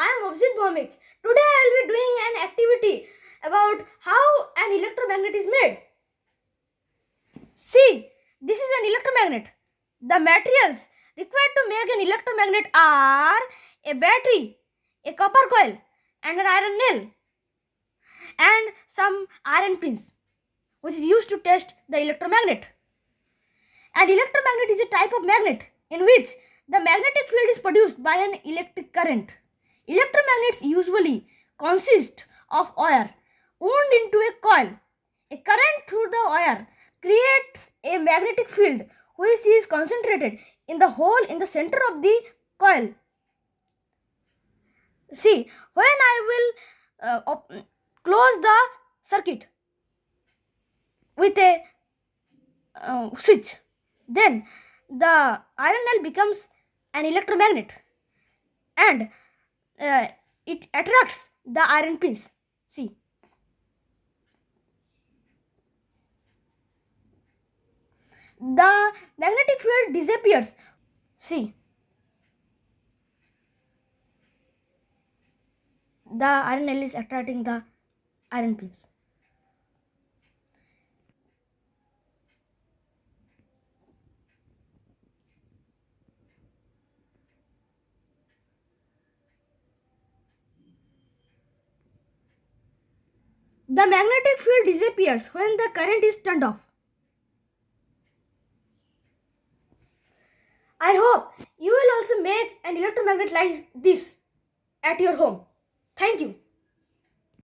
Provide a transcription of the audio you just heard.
I am Abhijit Bhomik. Today I will be doing an activity about how an electromagnet is made. See, this is an electromagnet. The materials required to make an electromagnet are a battery, a copper coil, and an iron nail, and some iron pins, which is used to test the electromagnet. An electromagnet is a type of magnet in which the magnetic field is produced by an electric current. Electromagnets usually consist of wire wound into a coil. A current through the wire creates a magnetic field which is concentrated in the hole in the center of the coil. See, when I will close the circuit with a switch, then the iron nail becomes an electromagnet and it attracts the iron pins. See, the magnetic field disappears. See, the iron nail is attracting the iron pins. The magnetic field disappears when the current is turned off. I hope you will also make an electromagnet like this at your home. Thank you.